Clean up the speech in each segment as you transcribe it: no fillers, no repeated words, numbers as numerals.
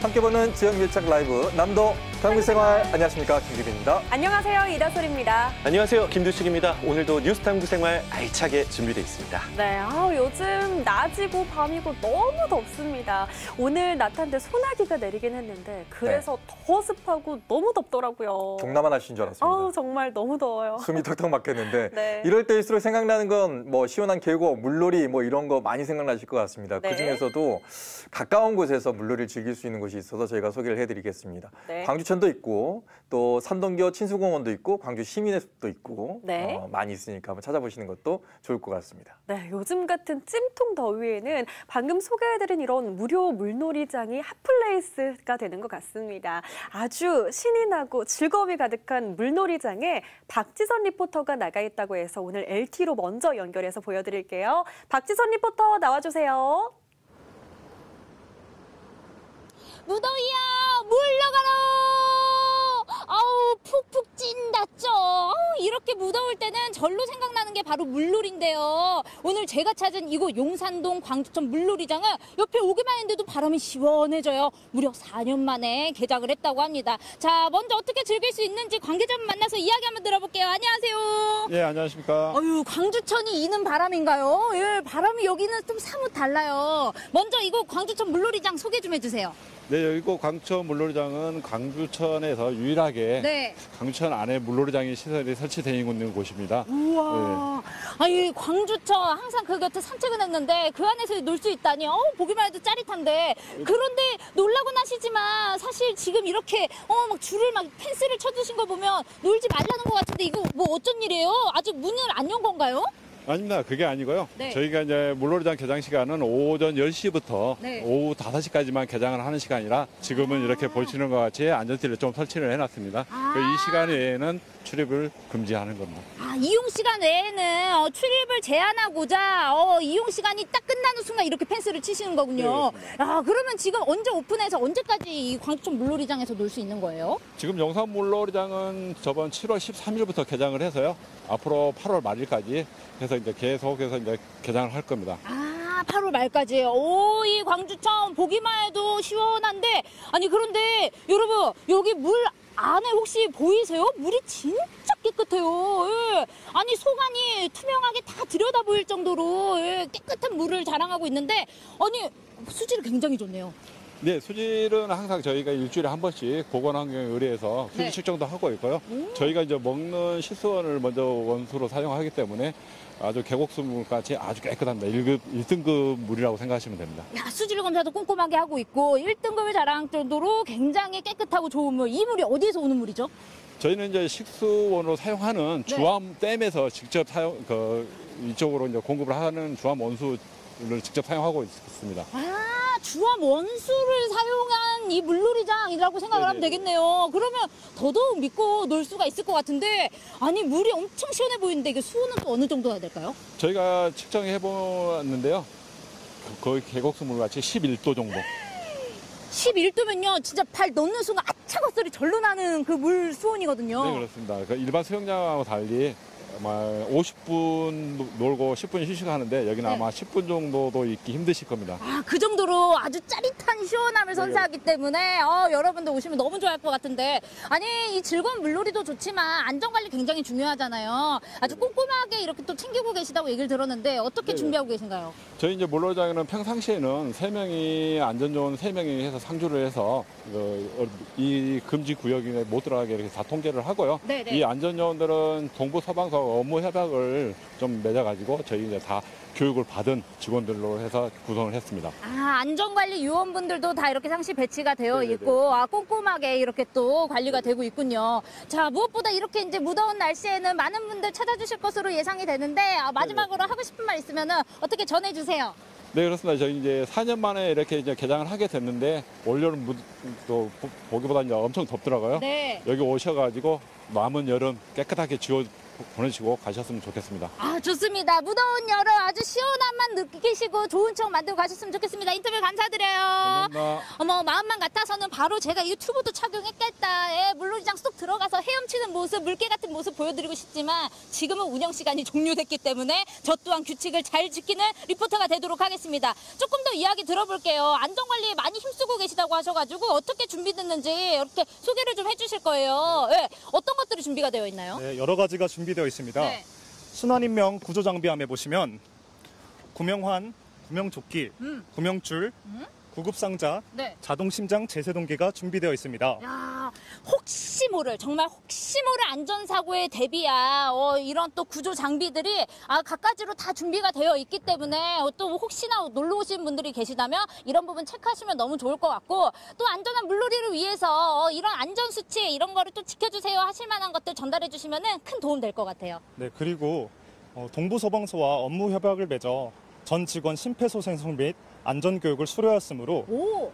함께 보는 지역 밀착 라이브 남도 탐구생활. 안녕하십니까, 김규빈입니다. 안녕하세요, 이다솔입니다. 안녕하세요, 김두식입니다. 오늘도 뉴스 탐구생활 알차게 준비되어 있습니다. 네, 요즘 낮이고 밤이고 너무 덥습니다. 오늘 낮한데 소나기가 내리긴 했는데 그래서 더 습하고 너무 덥더라고요. 동남아 날씨인 줄 알았습니다. 정말 너무 더워요. 숨이 턱턱 막혔는데 네. 이럴 때일수록 생각나는 건 뭐 시원한 계곡, 물놀이 뭐 이런 거 많이 생각나실 것 같습니다. 네. 그중에서도 가까운 곳에서 물놀이를 즐길 수 있는 곳이 있어서 저희가 소개를 해드리겠습니다. 네. 광주천도 있고 또 산동교 친수공원도 있고 광주 시민의 숲도 있고 네. 많이 있으니까 한번 찾아보시는 것도 좋을 것 같습니다. 네, 요즘 같은 찜통 더위에는 방금 소개해드린 이런 무료 물놀이장이 핫플레이스가 되는 것 같습니다. 아주 신이 나고 즐거움이 가득한 물놀이장에 박지선 리포터가 나가 있다고 해서 오늘 LTE로 먼저 연결해서 보여드릴게요. 박지선 리포터 나와주세요. 무더위야 물러가라. 아우 푹푹 찐다죠. 이렇게 무더울 때는 절로 생각나는 게 바로 물놀이인데요. 오늘 제가 찾은 이곳 용산동 광주천 물놀이장은 옆에 오기만 했는데도 바람이 시원해져요. 무려 4년 만에 개장을 했다고 합니다. 자, 먼저 어떻게 즐길 수 있는지 관계자분 만나서 이야기 한번 들어볼게요. 안녕하세요. 예, 안녕하십니까. 광주천이 이는 바람인가요? 예, 바람이 여기는 좀 사뭇 달라요. 먼저 이곳 광주천 물놀이장 소개 좀 해주세요. 네, 여기 광주천 물놀이장은 광주천에서 유일하게 네. 광주천 안에 물놀이장이 시설이 설치되어 있는 곳입니다. 우와. 아니, 광주천 항상 그 곁에 산책은 했는데 그 안에서 놀 수 있다니 보기만 해도 짜릿한데, 그런데 놀라곤 하시지만 사실 지금 이렇게 막 줄을 막 펜스를 쳐두신 거 보면 놀지 말라는 것 같은데 이거 뭐 어쩐 일이에요? 아직 문을 안 연 건가요? 아닙니다. 그게 아니고요. 네. 저희가 이제 물놀이장 개장 시간은 오전 10시부터 네. 오후 5시까지만 개장을 하는 시간이라 지금은 이렇게 보시는 것 같이 안전띠를 좀 설치를 해놨습니다. 이 시간 외에는 출입을 금지하는 겁니다. 이용 시간 외에는 출입을 제한하고자 이용 시간이 딱 끝나는 순간 이렇게 펜스를 치시는 거군요. 네, 그러면 지금 언제 오픈해서 언제까지 이 광주천 물놀이장에서 놀 수 있는 거예요? 지금 용산 물놀이장은 저번 7월 13일부터 개장을 해서요. 앞으로 8월 말일까지 해서 이제 계속해서 이제 개장을 할 겁니다. 8월 말까지요. 이 광주천 보기만 해도 시원한데, 아니 그런데 여러분 여기 물 안에 혹시 보이세요? 물이 진짜 깨끗해요. 예. 아니 소관이 투명하게 다 들여다 보일 정도로 깨끗한 물을 자랑하고 있는데, 아니 수질이 굉장히 좋네요. 네, 수질은 항상 저희가 일주일에 한 번씩 보건환경에 의뢰해서 수질 네. 측정도 하고 있고요. 저희가 이제 먹는 실수원을 먼저 원수로 사용하기 때문에 아주 계곡수물같이 아주 깨끗합니다. 1등급 물이라고 생각하시면 됩니다. 수질 검사도 꼼꼼하게 하고 있고 1등급을 자랑할 정도로 굉장히 깨끗하고 좋은 물. 이 물이 어디에서 오는 물이죠? 저희는 이제 식수원으로 사용하는 네. 주암댐에서 직접 이쪽으로 이제 공급을 하는 주암 원수를 직접 사용하고 있습니다. 주암 원수를 사용한 이 물놀이장이라고 생각을 하면 되겠네요. 그러면 더더욱 믿고 놀 수가 있을 것 같은데, 아니 물이 엄청 시원해 보이는데 이게 수온은 또 어느 정도 해야 될까요? 저희가 측정해 보았는데요. 거의 계곡수물 같이 11도 정도. 11도면요 진짜 발 넣는 순간 아차고 소리 절로 나는 그 물 수온이거든요. 네, 그렇습니다. 일반 수영장하고 달리 아마 50분 놀고 10분 휴식하는데 여기는 네. 아마 10분 정도도 있기 힘드실 겁니다. 그 정도로 아주 짜릿한 시원함을 선사하기 때문에 여러분들 오시면 너무 좋아할 것 같은데, 아니 이 즐거운 물놀이도 좋지만 안전관리 굉장히 중요하잖아요. 아주 꼼꼼하게 이렇게 또 챙기고 계시다고 얘기를 들었는데 어떻게 준비하고 계신가요? 저희 이제 물놀이장에는 평상시에는 3명이 안전 좋은 3명이 해서 상주를 해서 이 금지 구역에 못 들어가게 이렇게 다 통제를 하고요. 네네. 이 안전 요원들은 동부 서방서 업무 협약을 좀 맺어가지고 저희 이제 다 교육을 받은 직원들로 해서 구성을 했습니다. 안전관리 요원분들도 다 이렇게 상시 배치가 되어 네네네. 있고 꼼꼼하게 이렇게 또 관리가 되고 있군요. 자, 무엇보다 이렇게 이제 무더운 날씨에는 많은 분들 찾아주실 것으로 예상이 되는데 마지막으로 하고 싶은 말 있으면 어떻게 전해주세요. 네, 그렇습니다. 저희 이제 4년 만에 이렇게 이제 개장을 하게 됐는데 올여름 또 보기보다 이제 엄청 덥더라고요. 네. 여기 오셔가지고 남은 여름 깨끗하게 보내시고 가셨으면 좋겠습니다. 아, 좋습니다. 무더운 여름 아주 시원함만 느끼시고 좋은 추억 만들고 가셨으면 좋겠습니다. 인터뷰 감사드려요. 감사합니다. 어머, 마음만 같아서는 바로 제가 이 튜브도 착용했겠다. 물놀이장 쏙 들어가서 헤엄치는 모습, 물개 같은 모습 보여드리고 싶지만 지금은 운영 시간이 종료됐기 때문에 저 또한 규칙을 잘 지키는 리포터가 되도록 하겠습니다. 조금 더 이야기 들어볼게요. 안전관리에 많이 힘쓰고 계시다고 하셔가지고 어떻게 준비됐는지 이렇게 소개를 좀 해주실 거예요. 네, 어떤 것들이 준비가 되어 있나요? 네, 여러 가지가 준비되어 있습니다. 네. 순환인명 구조장비함에 보시면 구명환, 구명조끼, 구명줄, 구급상자, 네. 자동심장 제세동기가 준비되어 있습니다. 야, 혹시 모를 정말 혹시 모를 안전사고에 대비한 이런 또 구조 장비들이 갖가지로 다 준비가 되어 있기 때문에 또 혹시나 놀러 오신 분들이 계시다면 이런 부분 체크하시면 너무 좋을 것 같고 또 안전한 물놀이를 위해서 이런 안전 수치 이런 거를 또 지켜주세요 하실 만한 것들 전달해 주시면 큰 도움 될 것 같아요. 네, 그리고 동부소방서와 업무 협약을 맺어 전 직원 심폐소생술 및 안전교육을 수료하였으므로 오,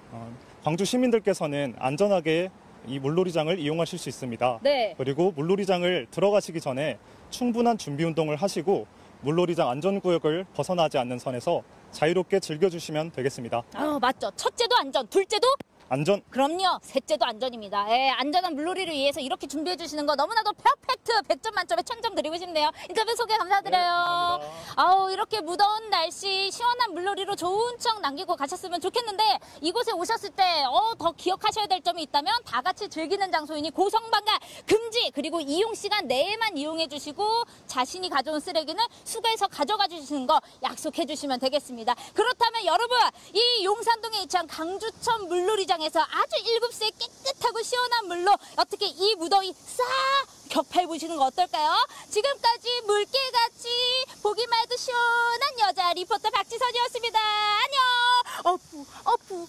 광주 시민들께서는 안전하게 이 물놀이장을 이용하실 수 있습니다. 네. 그리고 물놀이장을 들어가시기 전에 충분한 준비 운동을 하시고 물놀이장 안전구역을 벗어나지 않는 선에서 자유롭게 즐겨주시면 되겠습니다. 맞죠. 첫째도 안전, 둘째도 안전! 그럼요. 셋째도 안전입니다. 예, 안전한 물놀이를 위해서 이렇게 준비해 주시는 거 너무나도 퍼펙트 100점 만점에 청점 드리고 싶네요. 인터뷰 소개 감사드려요. 감사합니다. 아우, 이렇게 무더운 날씨 시원한 물놀이로 좋은 추억 남기고 가셨으면 좋겠는데 이곳에 오셨을 때 더 기억하셔야 될 점이 있다면 다 같이 즐기는 장소이니 고성방가 금지 그리고 이용 시간 내에만 이용해 주시고 자신이 가져온 쓰레기는 수거해서 가져가 주시는 거 약속해 주시면 되겠습니다. 그렇다면 여러분 이 용산동에 위치한 강주천 물놀이장 에서 아주 일곱시에 깨끗하고 시원한 물로 어떻게 이 무더위 싹 격파해 보시는 거 어떨까요? 지금까지 물개같이 보기만 해도 시원한 여자 리포터 박지선이었습니다. 안녕. 어프.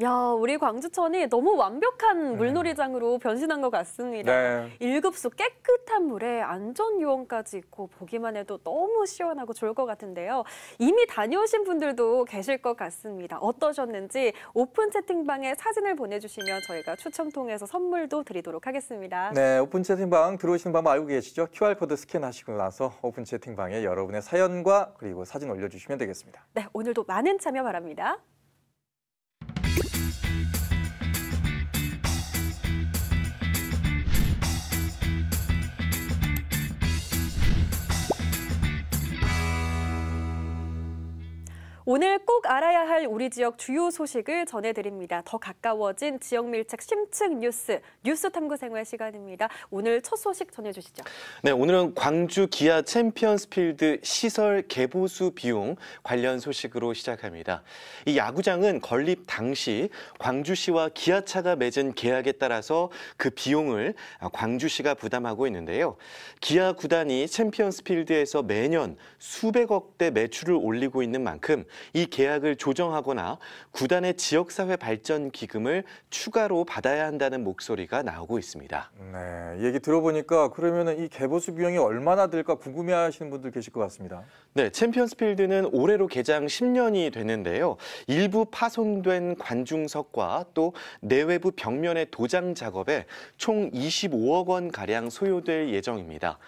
야, 우리 광주천이 너무 완벽한 물놀이장으로 변신한 것 같습니다. 네. 일급수 깨끗한 물에 안전요원까지 있고 보기만 해도 너무 시원하고 좋을 것 같은데요. 이미 다녀오신 분들도 계실 것 같습니다. 어떠셨는지 오픈 채팅방에 사진을 보내주시면 저희가 추첨 통해서 선물도 드리도록 하겠습니다. 네, 오픈 채팅방 들어오시는 방법 알고 계시죠? QR코드 스캔하시고 나서 오픈 채팅방에 여러분의 사연과 그리고 사진 올려주시면 되겠습니다. 네, 오늘도 많은 참여 바랍니다. 오늘 꼭 알아야 할 우리 지역 주요 소식을 전해드립니다. 더 가까워진 지역 밀착 심층 뉴스 탐구 생활 시간입니다. 오늘 첫 소식 전해주시죠. 네, 오늘은 광주 기아 챔피언스필드 시설 개보수 비용 관련 소식으로 시작합니다. 이 야구장은 건립 당시 광주시와 기아차가 맺은 계약에 따라서 그 비용을 광주시가 부담하고 있는데요. 기아 구단이 챔피언스필드에서 매년 수백억대 매출을 올리고 있는 만큼 이 계약을 조정하거나 구단의 지역사회 발전 기금을 추가로 받아야 한다는 목소리가 나오고 있습니다. 네, 얘기 들어보니까 그러면은 이 개보수 비용이 얼마나 들까 궁금해하시는 분들 계실 것 같습니다. 네, 챔피언스필드는 올해로 개장 10년이 됐는데요. 일부 파손된 관중석과 또 내외부 벽면의 도장 작업에 총 25억 원 가량 소요될 예정입니다.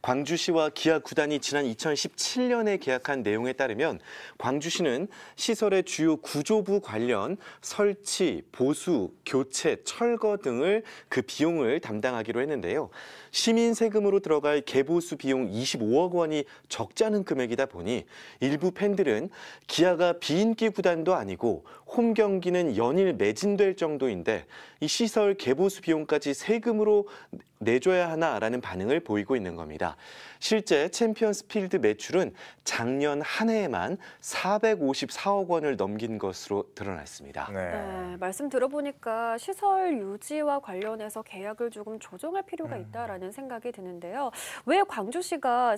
광주시와 기아 구단이 지난 2017년에 계약한 내용에 따르면 광주시는 시설의 주요 구조부 관련 설치, 보수, 교체, 철거 등을 그 비용을 담당하기로 했는데요. 시민 세금으로 들어갈 개보수 비용 25억 원이 적지 않은 금액이다 보니 일부 팬들은 기아가 비인기 구단도 아니고 홈 경기는 연일 매진될 정도인데 이 시설 개보수 비용까지 세금으로 내줘야 하나라는 반응을 보이고 있는 겁니다. 실제 챔피언스필드 매출은 작년 한 해에만 454억 원을 넘긴 것으로 드러났습니다. 네, 말씀 들어보니까 시설 유지와 관련해서 계약을 조금 조정할 필요가 있다라는 생각이 드는데요. 왜 광주시가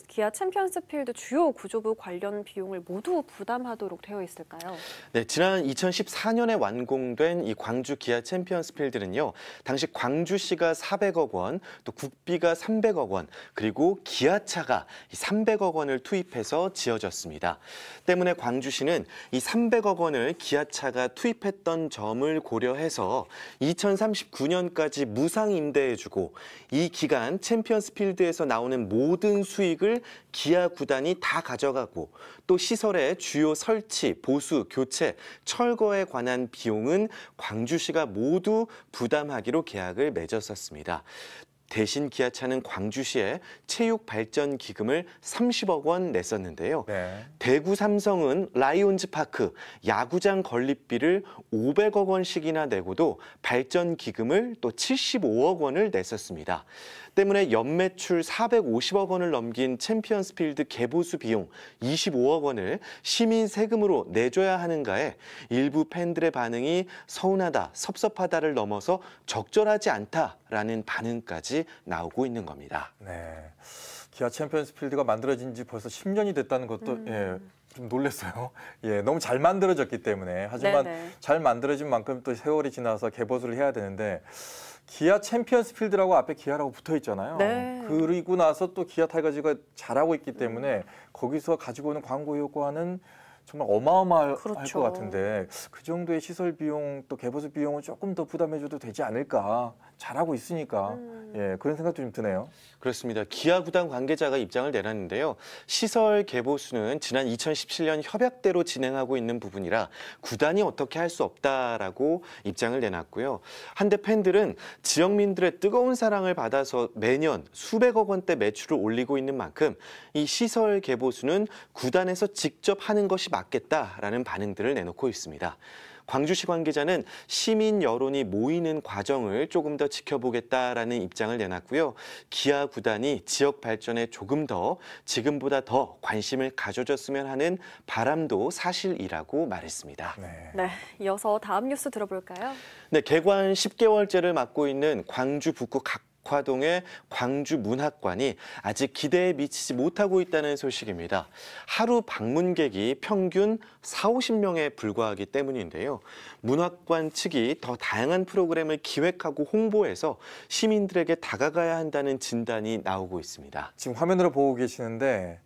기아 챔피언스필드 주요 구조부 관련 비용을 모두 부담하도록 되어 있을까요? 네, 지난 2014년에 완공된 이 광주 기아 챔피언스필드는요. 당시 광주시가 400억 원, 또 국비가 300억 원, 그리고 기아차가 300억 원을 투입해서 지어졌습니다. 때문에 때문에 광주시는 이 300억 원을 기아차가 투입했던 점을 고려해서 2039년까지 무상 임대해주고 이 기간 챔피언스 필드에서 나오는 모든 수익을 기아 구단이 다 가져가고 또 시설의 주요 설치, 보수, 교체, 철거에 관한 비용은 광주시가 모두 부담하기로 계약을 맺었었습니다. 대신 기아차는 광주시에 체육발전기금을 30억 원 냈었는데요. 네. 대구 삼성은 라이온즈 파크 야구장 건립비를 500억 원씩이나 내고도 발전기금을 또 75억 원을 냈었습니다. 때문에 연매출 450억 원을 넘긴 챔피언스 필드 개보수 비용 25억 원을 시민 세금으로 내줘야 하는가에 일부 팬들의 반응이 서운하다, 섭섭하다를 넘어서 적절하지 않다라는 반응까지 나오고 있는 겁니다. 네. 기아 챔피언스 필드가 만들어진 지 벌써 10년이 됐다는 것도 좀 놀랐어요. 너무 잘 만들어졌기 때문에. 하지만 네네. 잘 만들어진 만큼 또 세월이 지나서 개보수를 해야 되는데 기아 챔피언스 필드라고 앞에 기아라고 붙어 있잖아요. 네. 그리고 나서 또 기아 타이거즈가 잘하고 있기 때문에 거기서 가지고 오는 광고 효과는 정말 어마어마할 그렇죠. 것 같은데 그 정도의 시설 비용 또 개보수 비용을 조금 더 부담해줘도 되지 않을까. 잘하고 있으니까 그런 생각도 좀 드네요. 그렇습니다. 기아 구단 관계자가 입장을 내놨는데요. 시설 개보수는 지난 2017년 협약대로 진행하고 있는 부분이라 구단이 어떻게 할 수 없다라고 입장을 내놨고요. 한데 팬들은 지역민들의 뜨거운 사랑을 받아서 매년 수백억 원대 매출을 올리고 있는 만큼 이 시설 개보수는 구단에서 직접 하는 것이 맞겠다라는 반응들을 내놓고 있습니다. 광주시 관계자는 시민 여론이 모이는 과정을 조금 더 지켜보겠다라는 입장을 내놨고요. 기아 구단이 지역 발전에 조금 더 지금보다 더 관심을 가져줬으면 하는 바람도 사실이라고 말했습니다. 네, 이어서 다음 뉴스 들어볼까요? 네, 개관 10개월째를 맞고 있는 광주 북구 각화동의 광주문학관이 아직 기대에 미치지 못하고 있다는 소식입니다. 하루 방문객이 평균 40~50명에 불과하기 때문인데요. 문학관 측이 더 다양한 프로그램을 기획하고 홍보해서 시민들에게 다가가야 한다는 진단이 나오고 있습니다. 지금 화면으로 보고 계시는데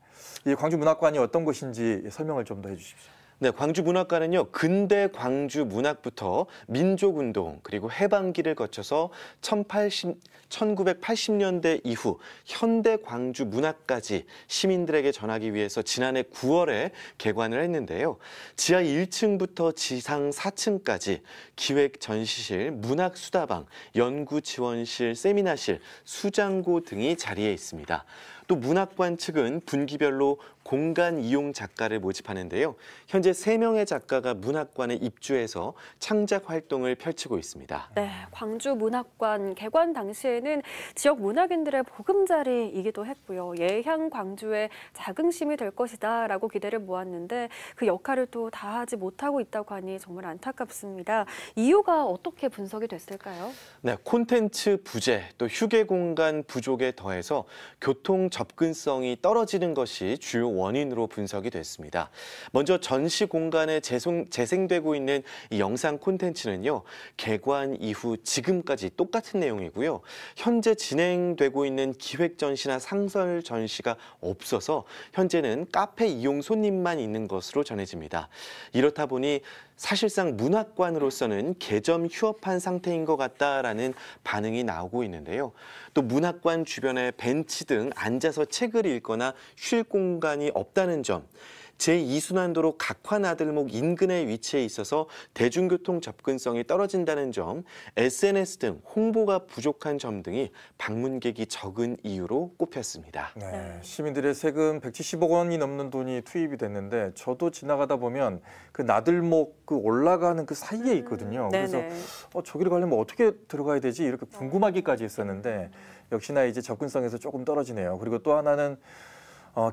이 광주문학관이 어떤 곳인지 설명을 좀 더 해주십시오. 네, 광주문학관은요, 근대 광주 문학부터 민족운동 그리고 해방기를 거쳐서 1980년대 이후 현대 광주 문학까지 시민들에게 전하기 위해서 지난해 9월에 개관을 했는데요. 지하 1층부터 지상 4층까지 기획 전시실, 문학 수다방, 연구 지원실, 세미나실, 수장고 등이 자리해 있습니다. 또 문학관 측은 분기별로 공간 이용 작가를 모집하는데요. 현재 3명의 작가가 문학관에 입주해서 창작 활동을 펼치고 있습니다. 네, 광주 문학관 개관 당시에는 지역 문학인들의 보금자리이기도 했고요. 예향 광주의 자긍심이 될 것이다라고 기대를 모았는데 그 역할을 또 다하지 못하고 있다고 하니 정말 안타깝습니다. 이유가 어떻게 분석이 됐을까요? 네, 콘텐츠 부재, 또 휴게 공간 부족에 더해서 교통 접근성이 떨어지는 것이 주요 원인으로 분석이 됐습니다. 먼저 전시 공간에 재생되고 있는 이 영상 콘텐츠는요, 개관 이후 지금까지 똑같은 내용이고요. 현재 진행되고 있는 기획 전시나 상설 전시가 없어서 현재는 카페 이용 손님만 있는 것으로 전해집니다. 이렇다 보니 사실상 문학관으로서는 개점 휴업한 상태인 것 같다라는 반응이 나오고 있는데요. 또 문학관 주변에 벤치 등 앉아서 책을 읽거나 쉴 공간이 없다는 점, 제2순환도로 각화나들목 인근에 위치해 있어서 대중교통 접근성이 떨어진다는 점, SNS 등 홍보가 부족한 점 등이 방문객이 적은 이유로 꼽혔습니다. 네, 시민들의 세금 170억 원이 넘는 돈이 투입이 됐는데 저도 지나가다 보면 그 나들목 그 올라가는 그 사이에 있거든요. 그래서 저기를 가려면 어떻게 들어가야 되지? 이렇게 궁금하기까지 했었는데 역시나 이제 접근성에서 조금 떨어지네요. 그리고 또 하나는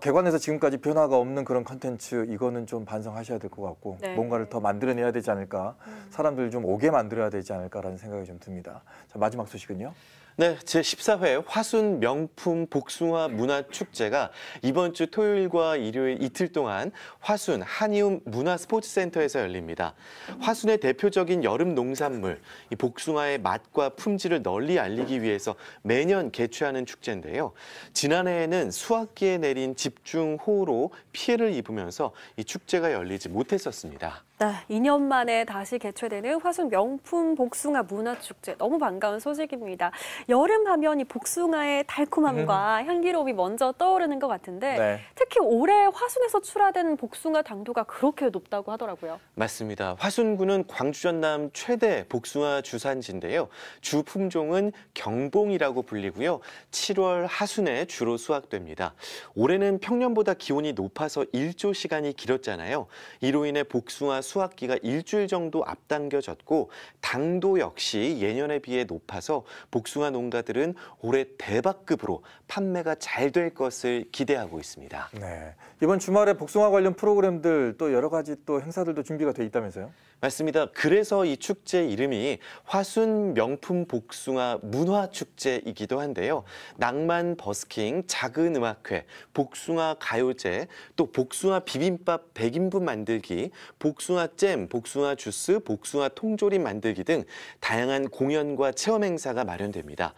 개관에서 지금까지 변화가 없는 그런 컨텐츠 이거는 좀 반성하셔야 될 것 같고 뭔가를 더 만들어내야 되지 않을까, 사람들 좀 오게 만들어야 되지 않을까라는 생각이 좀 듭니다. 자, 마지막 소식은요? 네, 제14회 화순 명품 복숭아 문화축제가 이번 주 토요일과 일요일 이틀 동안 화순 한이움 문화스포츠센터에서 열립니다. 화순의 대표적인 여름 농산물, 이 복숭아의 맛과 품질을 널리 알리기 위해서 매년 개최하는 축제인데요. 지난해에는 수학기에 내린 집중호우로 피해를 입으면서 이 축제가 열리지 못했었습니다. 네, 2년 만에 다시 개최되는 화순 명품 복숭아 문화축제. 너무 반가운 소식입니다. 여름 하면 이 복숭아의 달콤함과 향기로움이 먼저 떠오르는 것 같은데 네. 특히 올해 화순에서 출하된 복숭아 당도가 그렇게 높다고 하더라고요. 맞습니다. 화순군은 광주 전남 최대 복숭아 주산지인데요. 주 품종은 경봉이라고 불리고요. 7월 하순에 주로 수확됩니다. 올해는 평년보다 기온이 높아서 일조 시간이 길었잖아요. 이로 인해 복숭아 수확기가 일주일 정도 앞당겨졌고 당도 역시 예년에 비해 높아서 복숭아 농가들은 올해 대박급으로 판매가 잘 될 것을 기대하고 있습니다. 네. 이번 주말에 복숭아 관련 프로그램들 또 여러 가지 또 행사들도 준비가 돼 있다면서요? 맞습니다. 그래서 이 축제 이름이 화순 명품 복숭아 문화축제이기도 한데요. 낭만 버스킹, 작은 음악회, 복숭아 가요제, 또 복숭아 비빔밥 100인분 만들기, 복숭아 잼, 복숭아 주스, 복숭아 통조림 만들기 등 다양한 공연과 체험 행사가 마련됩니다.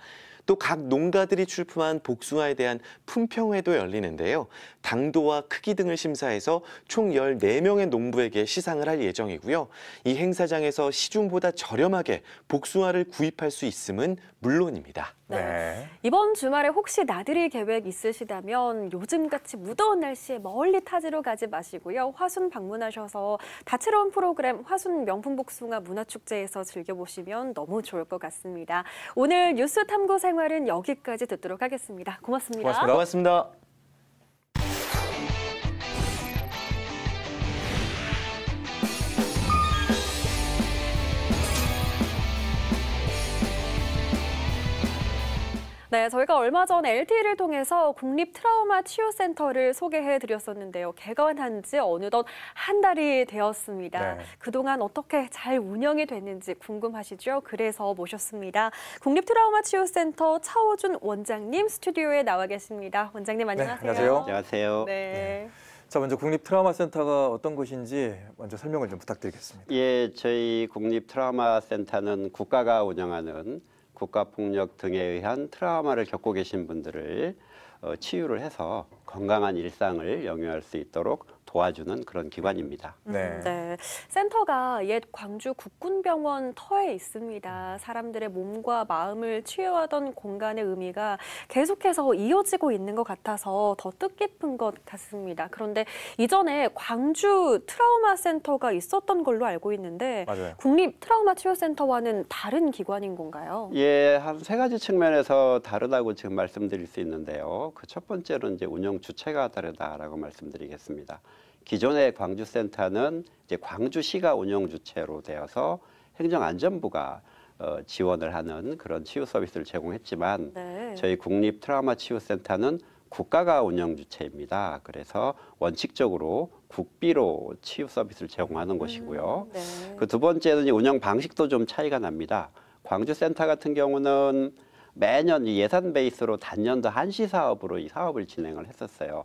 또 각 농가들이 출품한 복숭아에 대한 품평회도 열리는데요. 당도와 크기 등을 심사해서 총 14명의 농부에게 시상을 할 예정이고요. 이 행사장에서 시중보다 저렴하게 복숭아를 구입할 수 있음은 물론입니다. 네. 이번 주말에 혹시 나들이 계획 있으시다면 요즘같이 무더운 날씨에 멀리 타지로 가지 마시고요. 화순 방문하셔서 다채로운 프로그램 화순 명품 복숭아 문화축제에서 즐겨보시면 너무 좋을 것 같습니다. 오늘 뉴스 탐구 생활은 여기까지 듣도록 하겠습니다. 고맙습니다. 고맙습니다. 고맙습니다. 네, 저희가 얼마 전 LTE를 통해서 국립 트라우마 치유센터를 소개해드렸었는데요. 개관한 지 어느덧 한 달이 되었습니다. 네. 그동안 어떻게 잘 운영이 됐는지 궁금하시죠? 그래서 모셨습니다. 국립 트라우마 치유센터 차호준 원장님 스튜디오에 나와 계십니다. 원장님 안녕하세요. 네, 안녕하세요. 안녕하세요. 네. 자, 먼저 국립 트라우마 센터가 어떤 곳인지 먼저 설명을 좀 부탁드리겠습니다. 예, 저희 국립 트라우마 센터는 국가가 운영하는 국가폭력 등에 의한 트라우마를 겪고 계신 분들을 치유를 해서 건강한 일상을 영위할 수 있도록 도와주는 그런 기관입니다. 네. 네. 센터가 옛 광주 국군병원 터에 있습니다. 사람들의 몸과 마음을 치유하던 공간의 의미가 계속해서 이어지고 있는 것 같아서 더 뜻깊은 것 같습니다. 그런데 이전에 광주 트라우마 센터가 있었던 걸로 알고 있는데 맞아요. 국립 트라우마 치유센터와는 다른 기관인 건가요? 예, 한 세 가지 측면에서 다르다고 지금 말씀드릴 수 있는데요. 그 첫 번째로는 이제 운영 주체가 다르다라고 말씀드리겠습니다. 기존의 광주센터는 이제 광주시가 운영 주체로 되어서 행정안전부가 지원을 하는 그런 치유 서비스를 제공했지만 네. 저희 국립 트라우마 치유센터는 국가가 운영 주체입니다. 그래서 원칙적으로 국비로 치유 서비스를 제공하는 곳이고요. 네. 그 두 번째는 운영 방식도 좀 차이가 납니다. 광주센터 같은 경우는 매년 예산 베이스로 단년도 한시 사업으로 이 사업을 진행을 했었어요.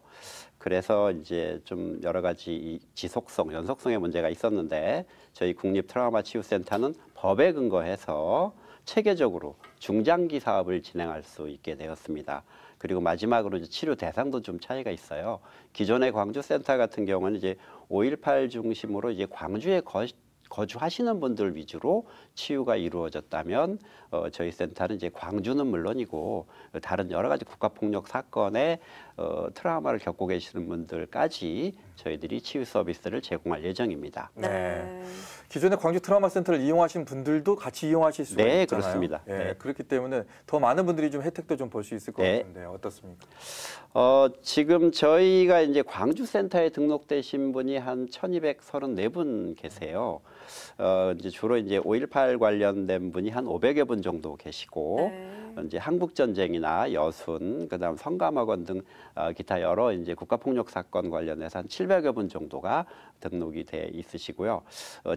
그래서 이제 좀 여러 가지 이 지속성, 연속성의 문제가 있었는데 저희 국립 트라우마 치유센터는 법에 근거해서 체계적으로 중장기 사업을 진행할 수 있게 되었습니다. 그리고 마지막으로 이제 치료 대상도 좀 차이가 있어요. 기존의 광주센터 같은 경우는 이제 5.18 중심으로 이제 광주에 거주하시는 분들 위주로 치유가 이루어졌다면 저희 센터는 이제 광주는 물론이고 다른 여러 가지 국가폭력 사건에 트라우마를 겪고 계시는 분들까지 저희들이 치유 서비스를 제공할 예정입니다. 네. 기존의 광주 트라우마 센터를 이용하신 분들도 같이 이용하실 수가 네, 있잖아요. 그렇습니다. 예, 네. 그렇기 때문에 더 많은 분들이 좀 혜택도 좀 볼 수 있을 것 네. 같은데 어떻습니까? 지금 저희가 이제 광주센터에 등록되신 분이 한 1,234분 계세요. 이제 주로 이제 5.18 관련된 분이 한 500여 분 정도 계시고, 이제 한국전쟁이나 여순, 그다음 성감학원 등 기타 여러 이제 국가폭력 사건 관련해서 한 700여 분 정도가 등록이 돼 있으시고요.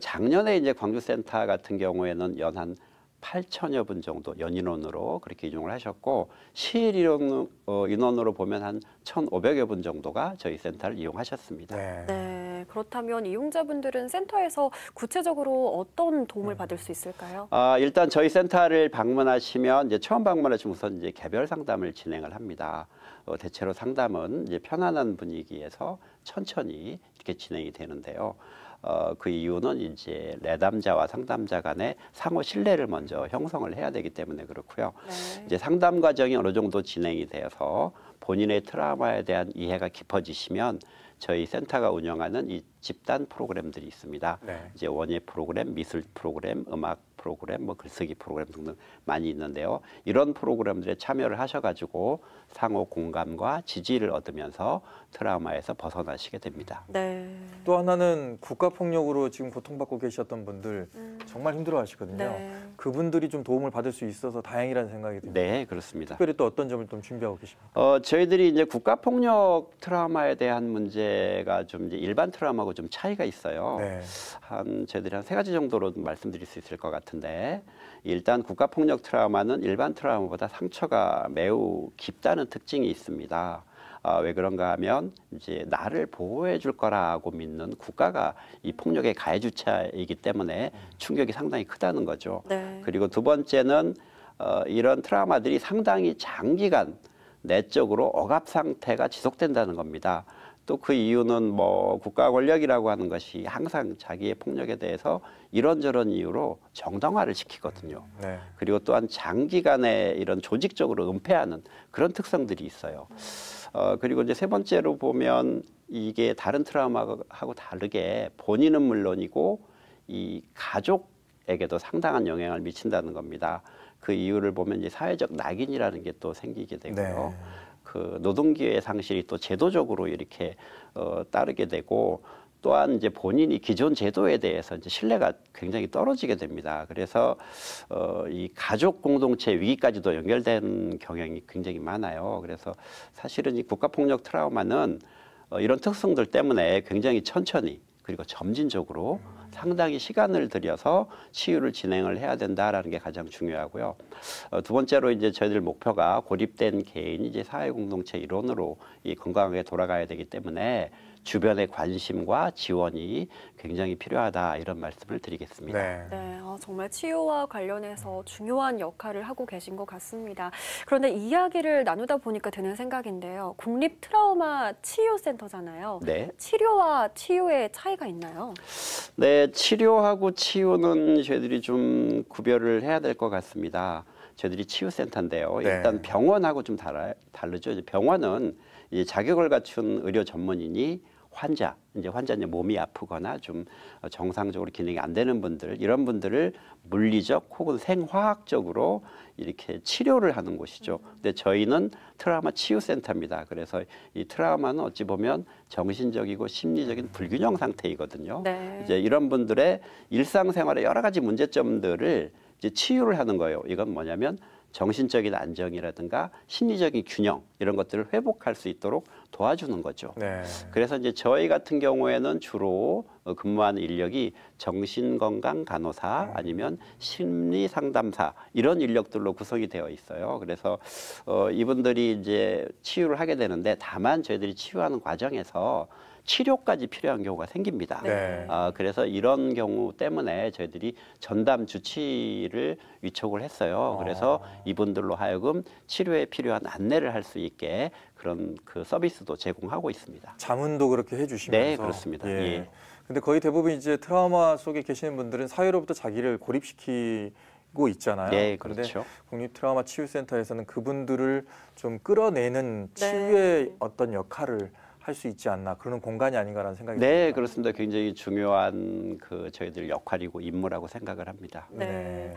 작년에 이제 광주센터 같은 경우에는 연 한 8천여 분 정도 연인원으로 그렇게 이용을 하셨고 시일 인원으로 보면 한 1,500여 분 정도가 저희 센터를 이용하셨습니다. 네, 그렇다면 이용자분들은 센터에서 구체적으로 어떤 도움을 받을 수 있을까요? 일단 저희 센터를 방문하시면 이제 처음 방문하시면 우선 이제 개별 상담을 진행을 합니다. 대체로 상담은 이제 편안한 분위기에서 천천히 이렇게 진행이 되는데요. 그 이유는 이제 내담자와 상담자 간의 상호 신뢰를 먼저 형성을 해야 되기 때문에 그렇고요. 네. 이제 상담 과정이 어느 정도 진행이 되어서 본인의 트라우마에 대한 이해가 깊어지시면 저희 센터가 운영하는 이 집단 프로그램들이 있습니다. 네. 이제 원예 프로그램, 미술 프로그램, 음악 프로그램, 뭐 글쓰기 프로그램 등등 많이 있는데요. 이런 프로그램들에 참여를 하셔가지고 상호 공감과 지지를 얻으면서 트라우마에서 벗어나시게 됩니다. 네. 또 하나는 국가폭력으로 지금 고통받고 계셨던 분들 정말 힘들어하시거든요. 네. 그분들이 좀 도움을 받을 수 있어서 다행이라는 생각이 듭니다. 네, 그렇습니다. 특별히 또 어떤 점을 좀 준비하고 계십니까? 저희들이 이제 국가폭력 트라우마에 대한 문제가 좀 이제 일반 트라우마하고 좀 차이가 있어요. 네. 저희들이 한 3가지 정도로 말씀드릴 수 있을 것 같은데, 일단 국가폭력 트라우마는 일반 트라우마보다 상처가 매우 깊다는 특징이 있습니다. 왜 그런가 하면 이제 나를 보호해 줄 거라고 믿는 국가가 이 폭력의 가해주체이기 때문에 충격이 상당히 크다는 거죠. 네. 그리고 두 번째는 이런 트라우마들이 상당히 장기간 내적으로 억압 상태가 지속된다는 겁니다. 또 그 이유는 뭐 국가 권력이라고 하는 것이 항상 자기의 폭력에 대해서 이런저런 이유로 정당화를 시키거든요. 네. 그리고 또한 장기간에 이런 조직적으로 은폐하는 그런 특성들이 있어요. 그리고 이제 세 번째로 보면 이게 다른 트라우마하고 다르게 본인은 물론이고 이 가족에게도 상당한 영향을 미친다는 겁니다. 그 이유를 보면 이제 사회적 낙인이라는 게 또 생기게 되고요. 네. 그 노동기회 상실이 또 제도적으로 이렇게 따르게 되고, 또한 이제 본인이 기존 제도에 대해서 이제 신뢰가 굉장히 떨어지게 됩니다. 그래서 이 가족 공동체 위기까지도 연결된 경향이 굉장히 많아요. 그래서 사실은 이 국가폭력 트라우마는 이런 특성들 때문에 굉장히 천천히 그리고 점진적으로 상당히 시간을 들여서 치유를 진행을 해야 된다라는 게 가장 중요하고요. 두 번째로 이제 저희들 목표가 고립된 개인이 이제 사회 공동체 일원으로 이 건강하게 돌아가야 되기 때문에 주변의 관심과 지원이 굉장히 필요하다, 이런 말씀을 드리겠습니다. 네. 네, 정말 치유와 관련해서 중요한 역할을 하고 계신 것 같습니다. 그런데 이야기를 나누다 보니까 드는 생각인데요. 국립 트라우마 치유센터잖아요. 네. 치료와 치유의 차이가 있나요? 네, 치료하고 치유는 저희들이 좀 구별을 해야 될 것 같습니다. 저희들이 치유센터인데요. 네. 일단 병원하고 좀 다르죠. 병원은 이제 자격을 갖춘 의료 전문인이 환자 몸이 아프거나 좀 정상적으로 기능이 안 되는 분들, 이런 분들을 물리적 혹은 생화학적으로 이렇게 치료를 하는 곳이죠. 근데 저희는 트라우마 치유센터입니다. 그래서 이 트라우마는 어찌 보면 정신적이고 심리적인 불균형 상태이거든요. 네. 이제 이런 분들의 일상생활의 여러 가지 문제점들을 이제 치유를 하는 거예요. 이건 뭐냐면 정신적인 안정이라든가 심리적인 균형, 이런 것들을 회복할 수 있도록 도와주는 거죠. 네. 그래서 이제 저희 같은 경우에는 주로 근무하는 인력이 정신건강 간호사 아니면 심리 상담사, 이런 인력들로 구성이 되어 있어요. 그래서 이분들이 이제 치유를 하게 되는데, 다만 저희들이 치유하는 과정에서 치료까지 필요한 경우가 생깁니다. 네. 그래서 이런 경우 때문에 저희들이 전담 주치를 위촉을 했어요. 그래서 이분들로 하여금 치료에 필요한 안내를 할 수 있게 그런 그 서비스도 제공하고 있습니다. 자문도 그렇게 해주시면서. 네, 그렇습니다. 예. 근데 거의 대부분 이제 트라우마 속에 계시는 분들은 사회로부터 자기를 고립시키고 있잖아요. 네, 그런데 그렇죠. 국립 트라우마 치유센터에서는 그분들을 좀 끌어내는 네. 치유의 어떤 역할을 할 수 있지 않나, 그런 공간이 아닌가라는 생각이 듭니다. 네, 그렇습니다. 굉장히 중요한 그 저희들 역할이고 임무라고 생각을 합니다. 네.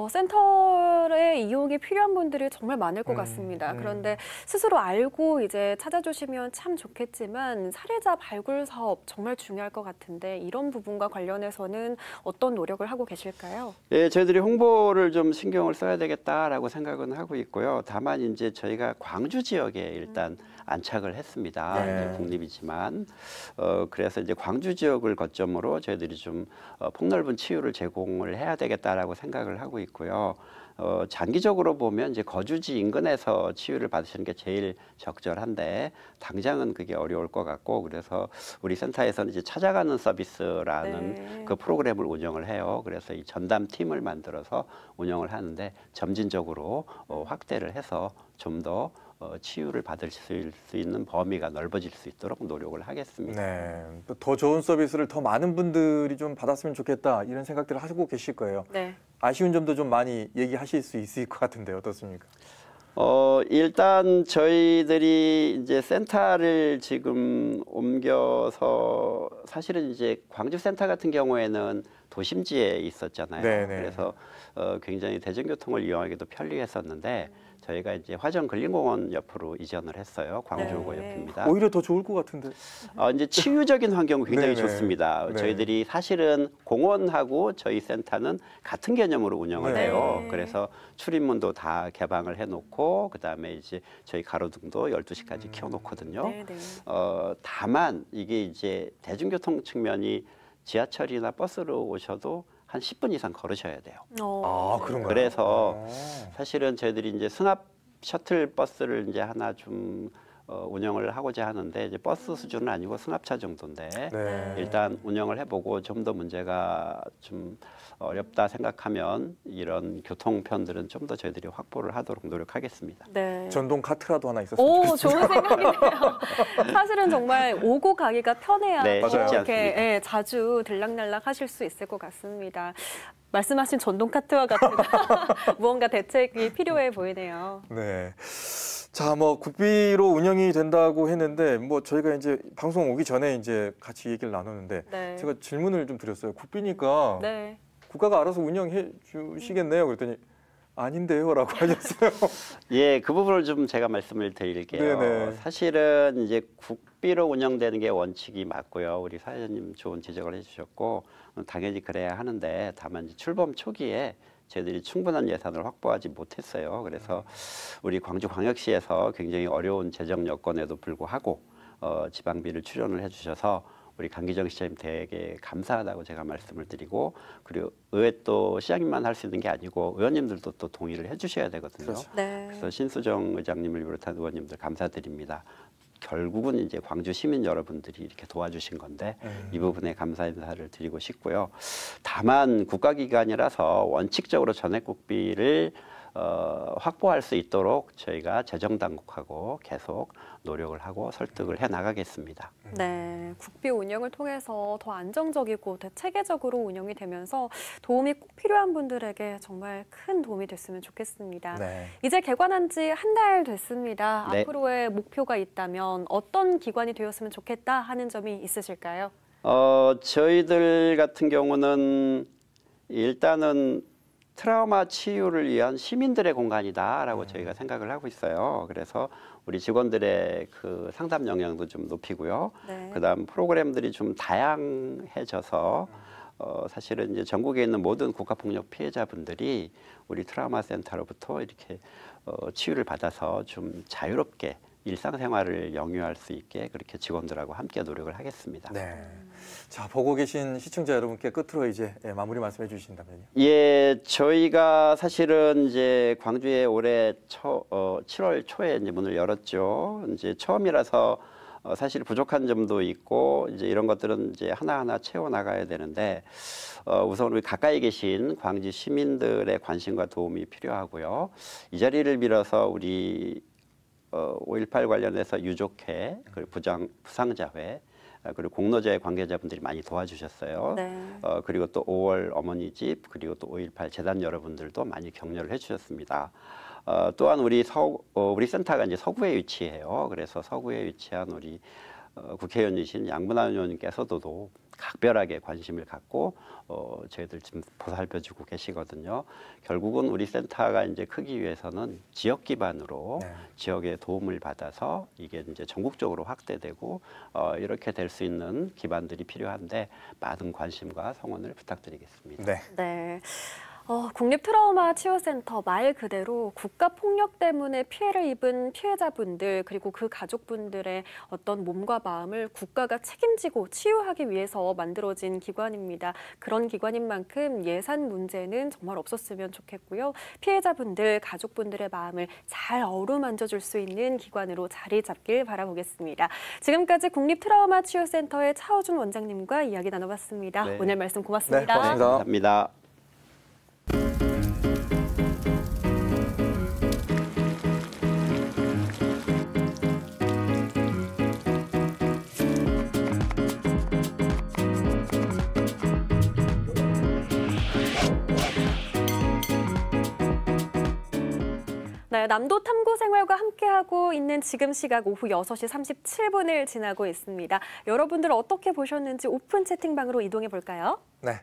센터의 이용이 필요한 분들이 정말 많을 것 같습니다. 그런데 스스로 알고 이제 찾아주시면 참 좋겠지만 사례자 발굴 사업 정말 중요할 것 같은데, 이런 부분과 관련해서는 어떤 노력을 하고 계실까요? 예, 저희들이 홍보를 좀 신경을 써야 되겠다라고 생각은 하고 있고요. 다만 이제 저희가 광주 지역에 일단 안착을 했습니다. 네. 이제 국립이지만 그래서 이제 광주 지역을 거점으로 저희들이 좀 폭넓은 치유를 제공을 해야 되겠다라고 생각을 하고 있고요. 장기적으로 보면 이제 거주지 인근에서 치유를 받으시는 게 제일 적절한데 당장은 그게 어려울 것 같고 그래서 우리 센터에서는 이제 찾아가는 서비스라는 네. 그 프로그램을 운영을 해요. 그래서 이 전담 팀을 만들어서 운영을 하는데 점진적으로 확대를 해서 좀 더 치유를 받을 수 있는 범위가 넓어질 수 있도록 노력을 하겠습니다. 네, 더 좋은 서비스를 더 많은 분들이 좀 받았으면 좋겠다 이런 생각들을 하고 계실 거예요. 네. 아쉬운 점도 좀 많이 얘기하실 수 있을 것 같은데 어떻습니까? 일단 저희들이 이제 센터를 지금 옮겨서 사실은 이제 광주 센터 같은 경우에는 도심지에 있었잖아요. 네네. 그래서 굉장히 대중교통을 이용하기도 편리했었는데 저희가 이제 화정근린공원 옆으로 이전을 했어요. 광주고 네. 옆입니다. 오히려 더 좋을 것 같은데. 이제 치유적인 환경은 굉장히 네네. 좋습니다. 네. 저희들이 사실은 공원하고 저희 센터는 같은 개념으로 운영을 네. 해요. 그래서 출입문도 다 개방을 해놓고 그다음에 이제 저희 가로등도 12시까지 켜놓거든요. 네, 네. 다만 이게 이제 대중교통 측면이 지하철이나 버스로 오셔도 한 10분 이상 걸으셔야 돼요. 아, 그런가요? 그래서 아. 사실은 저희들이 이제 승합 셔틀 버스를 이제 하나 좀 운영을 하고자 하는데 이제 버스 수준은 아니고 승합차 정도인데 네. 일단 운영을 해보고 좀 더 문제가 좀 어렵다 생각하면 이런 교통편들은 좀 더 저희들이 확보를 하도록 노력하겠습니다. 네. 전동 카트라도 하나 있었으면 오, 좋겠습니다. 좋은 생각이네요. 사실은 정말 오고 가기가 편해야 네, 더 쉽지 이렇게 않습니다. 예, 자주 들락날락 하실 수 있을 것 같습니다. 말씀하신 전동 카트와 같은 무언가 대책이 필요해 보이네요. 네. 자, 뭐 국비로 운영이 된다고 했는데 뭐 저희가 이제 방송 오기 전에 이제 같이 얘기를 나눴는데 네. 제가 질문을 좀 드렸어요. 국비니까 네. 국가가 알아서 운영해 주시겠네요. 그랬더니 아닌데요라고 하셨어요. 예, 그 부분을 좀 제가 말씀을 드릴게요. 네네. 사실은 이제 국비로 운영되는 게 원칙이 맞고요. 우리 사회자님 좋은 지적을 해주셨고 당연히 그래야 하는데 다만 이제 출범 초기에 저희들이 충분한 예산을 확보하지 못했어요. 그래서 우리 광주광역시에서 굉장히 어려운 재정 여건에도 불구하고 지방비를 출연을 해주셔서 우리 강기정 시장님 되게 감사하다고 제가 말씀을 드리고 그리고 의회 또 시장님만 할 수 있는 게 아니고 의원님들도 또 동의를 해주셔야 되거든요. 그렇죠. 네. 그래서 신수정 의장님을 비롯한 의원님들 감사드립니다. 결국은 이제 광주 시민 여러분들이 이렇게 도와주신 건데 이 부분에 감사 인사를 드리고 싶고요. 다만 국가기관이라서 원칙적으로 전액국비를 확보할 수 있도록 저희가 재정당국하고 계속 노력을 하고 설득을 해 나가겠습니다. 네, 국비 운영을 통해서 더 안정적이고 더 체계적으로 운영이 되면서 도움이 꼭 필요한 분들에게 정말 큰 도움이 됐으면 좋겠습니다. 네. 이제 개관한 지 한 달 됐습니다. 네. 앞으로의 목표가 있다면 어떤 기관이 되었으면 좋겠다 하는 점이 있으실까요? 저희들 같은 경우는 일단은 트라우마 치유를 위한 시민들의 공간이다라고 저희가 생각을 하고 있어요. 그래서 우리 직원들의 그 상담 역량도 좀 높이고요. 네. 그다음 프로그램들이 좀 다양해져서 사실은 이제 전국에 있는 모든 국가폭력 피해자분들이 우리 트라우마 센터로부터 이렇게 치유를 받아서 좀 자유롭게 일상생활을 영위할 수 있게 그렇게 직원들하고 함께 노력을 하겠습니다. 네. 자, 보고 계신 시청자 여러분께 끝으로 이제 마무리 말씀해 주신다면요. 예, 저희가 사실은 이제 광주에 올해 7월 초에 이제 문을 열었죠. 이제 처음이라서 사실 부족한 점도 있고 이제 이런 것들은 이제 하나하나 채워 나가야 되는데 우선 우리 가까이 계신 광주 시민들의 관심과 도움이 필요하고요. 이 자리를 빌어서 우리 5.18 관련해서 유족회, 그리고 부상자회, 그리고 공로제 관계자분들이 많이 도와주셨어요. 네. 그리고 또 5월 어머니 집, 그리고 또 5.18 재단 여러분들도 많이 격려를 해주셨습니다. 또한 우리 센터가 이제 서구에 위치해요. 그래서 서구에 위치한 우리 국회의원이신 양문환 의원님께서도 각별하게 관심을 갖고 저희들 지금 보살펴주고 계시거든요. 결국은 우리 센터가 이제 크기 위해서는 지역 기반으로 네. 지역의 도움을 받아서 이게 이제 전국적으로 확대되고 이렇게 될 수 있는 기반들이 필요한데 많은 관심과 성원을 부탁드리겠습니다. 네. 네. 국립트라우마치유센터 말 그대로 국가폭력 때문에 피해를 입은 피해자분들 그리고 그 가족분들의 어떤 몸과 마음을 국가가 책임지고 치유하기 위해서 만들어진 기관입니다. 그런 기관인 만큼 예산 문제는 정말 없었으면 좋겠고요. 피해자분들, 가족분들의 마음을 잘 어루만져줄 수 있는 기관으로 자리 잡길 바라보겠습니다. 지금까지 국립트라우마치유센터의 차호준 원장님과 이야기 나눠봤습니다. 네. 오늘 말씀 고맙습니다. 네, 고맙습니다. 감사합니다. 네, 남도 탐구 생활과 함께하고 있는 지금 시각 오후 6시 37분을 지나고 있습니다. 여러분들 어떻게 보셨는지 오픈 채팅방으로 이동해 볼까요? 네.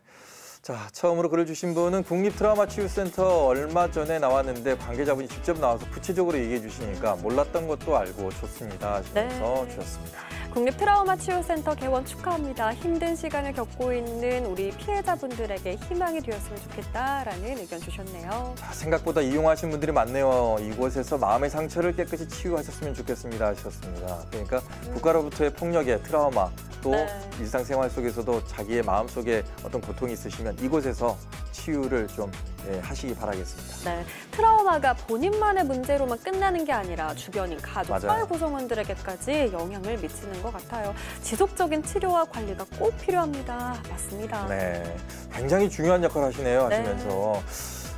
자, 처음으로 글을 주신 분은 국립트라우마치유센터 얼마 전에 나왔는데 관계자분이 직접 나와서 구체적으로 얘기해 주시니까 몰랐던 것도 알고 좋습니다 하시면서 주셨습니다. 국립트라우마치유센터 개원 축하합니다. 힘든 시간을 겪고 있는 우리 피해자분들에게 희망이 되었으면 좋겠다라는 의견 주셨네요. 자, 생각보다 이용하신 분들이 많네요. 이곳에서 마음의 상처를 깨끗이 치유하셨으면 좋겠습니다 하셨습니다. 그러니까 국가로부터의 폭력의 트라우마 또 일상생활 속에서도 자기의 마음속에 어떤 고통이 있으시면 이곳에서 치유를 좀 하시기 바라겠습니다. 네, 트라우마가 본인만의 문제로만 끝나는 게 아니라 주변인 가족, 맞아요. 사회 구성원들에게까지 영향을 미치는 것 같아요. 지속적인 치료와 관리가 꼭 필요합니다. 맞습니다. 네, 굉장히 중요한 역할을 하시네요 하시면서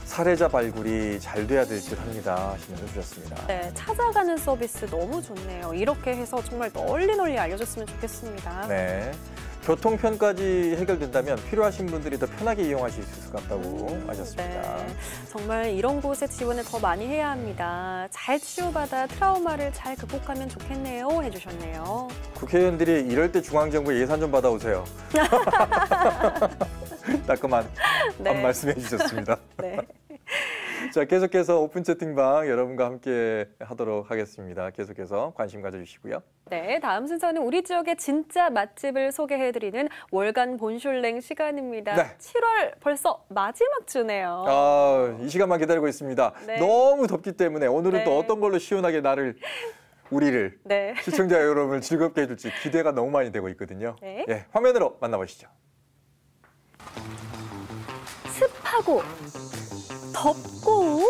사례자 발굴이 잘 돼야 될 듯 합니다 하시면서 주셨습니다. 네, 찾아가는 서비스 너무 좋네요. 이렇게 해서 정말 널리 알려줬으면 좋겠습니다. 네. 교통편까지 해결된다면 필요하신 분들이 더 편하게 이용하실 수 있을 것 같다고 하셨습니다. 네, 정말 이런 곳에 지원을 더 많이 해야 합니다. 잘 치유받아 트라우마를 잘 극복하면 좋겠네요 해주셨네요. 국회의원들이 이럴 때 중앙정부에 예산 좀 받아오세요. 따끔한 한 말씀해 주셨습니다. 네. 자, 계속해서 오픈 채팅방 여러분과 함께 하도록 하겠습니다. 계속해서 관심 가져주시고요. 네, 다음 순서는 우리 지역의 진짜 맛집을 소개해드리는 월간 본슐랭 시간입니다. 네. 7월 벌써 마지막 주네요. 이 시간만 기다리고 있습니다. 네. 너무 덥기 때문에 오늘은 네. 또 어떤 걸로 시원하게 우리를 네. 시청자 여러분을 즐겁게 해줄지 기대가 너무 많이 되고 있거든요. 네. 예, 화면으로 만나보시죠. 습하고 덥고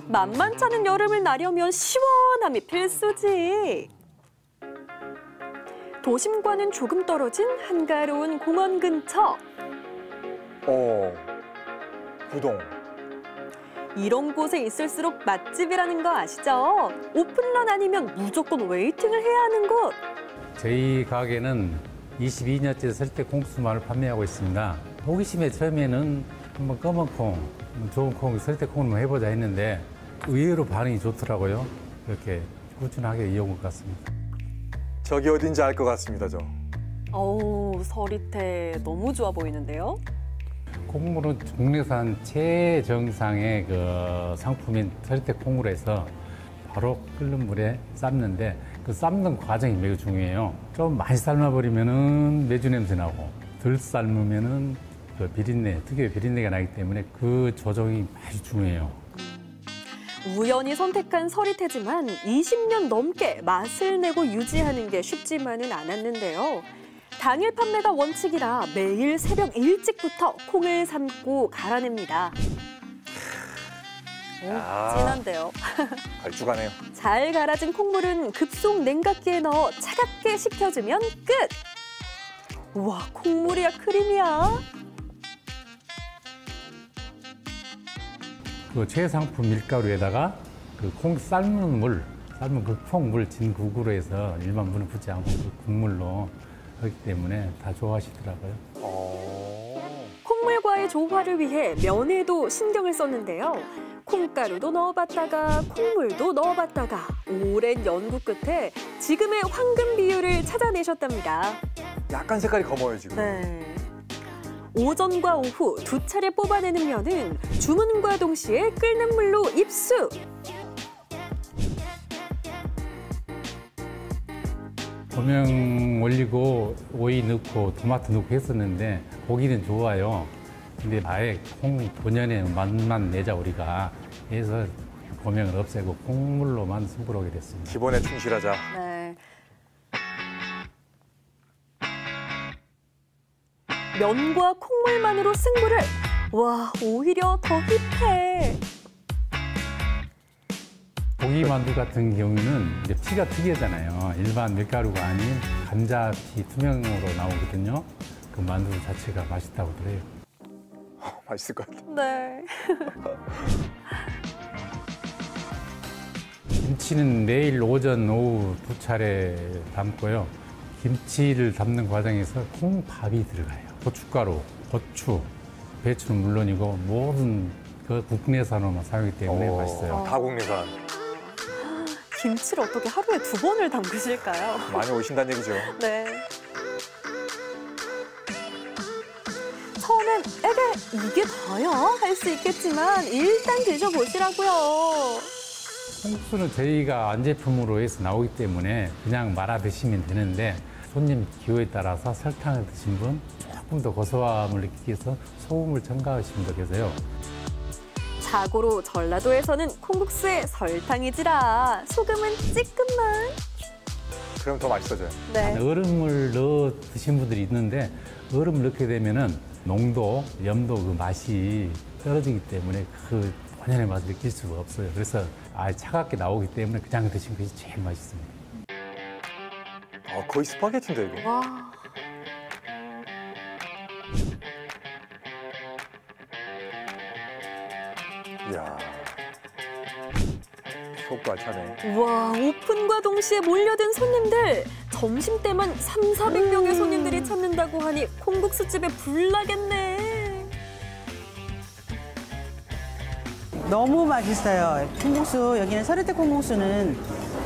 만만찮은 여름을 나려면 시원함이 필수지. 도심과는 조금 떨어진 한가로운 공원 근처. 구동. 이런 곳에 있을수록 맛집이라는 거 아시죠? 오픈런 아니면 무조건 웨이팅을 해야 하는 곳. 저희 가게는 22년째 설대 콩수만을 판매하고 있습니다. 호기심에 처음에는 한번 검은 콩, 좋은 콩, 설대 콩을 해보자 했는데 의외로 반응이 좋더라고요. 이렇게 꾸준하게 이어온 것 같습니다. 저기 어딘지 알 것 같습니다, 저. 어우, 서리태 너무 좋아 보이는데요? 콩물은 국내산 최정상의 그 상품인 설대 콩으로 해서 바로 끓는 물에 삶는데 그 삶는 과정이 매우 중요해요. 좀 많이 삶아버리면은 매주 냄새 나고 덜 삶으면은 그 비린내, 특유의 비린내가 나기 때문에 그 조정이 아주 중요해요. 우연히 선택한 서리태지만 20년 넘게 맛을 내고 유지하는 게 쉽지만은 않았는데요. 당일 판매가 원칙이라 매일 새벽 일찍부터 콩을 삶고 갈아냅니다. 진한데요. 걸쭉하네요. 잘 갈아진 콩물은 급속 냉각기에 넣어 차갑게 식혀주면 끝! 우와, 콩물이야 크림이야? 그 최상품 밀가루에다가 그 콩 삶은 물, 삶은 그 콩물 진국으로 해서 일반 물을 붓지 않고 그 국물로 하기 때문에 다 좋아하시더라고요. 콩물과의 조화를 위해 면에도 신경을 썼는데요. 콩가루도 넣어봤다가 콩물도 넣어봤다가 오랜 연구 끝에 지금의 황금 비율을 찾아내셨답니다. 약간 색깔이 검어요, 지금. 네. 오전과 오후 두 차례 뽑아내는 면은 주문과 동시에 끓는 물로 입수. 고명 올리고 오이 넣고 토마토 넣고 했었는데 보기는 좋아요. 근데 아예 콩 본연의 맛만 내자 우리가 해서 고명을 없애고 콩물로만 승부를 하게 됐습니다. 기본에 충실하자. 네. 면과 콩물만으로 승부를. 와, 오히려 더 힙해. 고기 만두 같은 경우는 이제 피가 특이하잖아요. 일반 밀가루가 아닌 감자 피 투명으로 나오거든요. 그 만두 자체가 맛있다고 그래요. 맛있을 것 같아요. 네. 김치는 내일 오전, 오후 2차례 담고요. 김치를 담는 과정에서 콩밥이 들어가요. 고춧가루, 고추, 배추는 물론이고 모든 그 국내산으로만 사용하기 때문에 맛있어요. 다 국내산. 김치를 어떻게 하루에 2번을 담그실까요? 많이 오신다는 얘기죠. 네. 처음엔 에게 이게 다야? 할 수 있겠지만 일단 드셔보시라고요. 콩국수는 저희가 안제품으로 해서 나오기 때문에 그냥 말아 드시면 되는데 손님 기호에 따라서 설탕을 드신 분, 조금 더 고소함을 느끼기 위해서 소금을 첨가하신 분도 계세요. 자고로 전라도에서는 콩국수에 설탕이지라 소금은 찌끔만. 그럼 더 맛있어져요. 네. 얼음을 넣어 드신 분들이 있는데 얼음을 넣게 되면은 농도, 염도 그 맛이 떨어지기 때문에 그 본연의 맛을 느낄 수가 없어요. 그래서 아예 차갑게 나오기 때문에 그냥 드시는 것이 제일 맛있습니다. 거의 스파게티인데 이거. 와. 이야. 속도 알차네. 우와, 오픈과 동시에 몰려든 손님들. 점심때만 300~400명의 손님들이 찾는다고 하니 콩국수집에 불나겠네. 너무 맛있어요. 콩국수, 여기는 서리태 콩국수는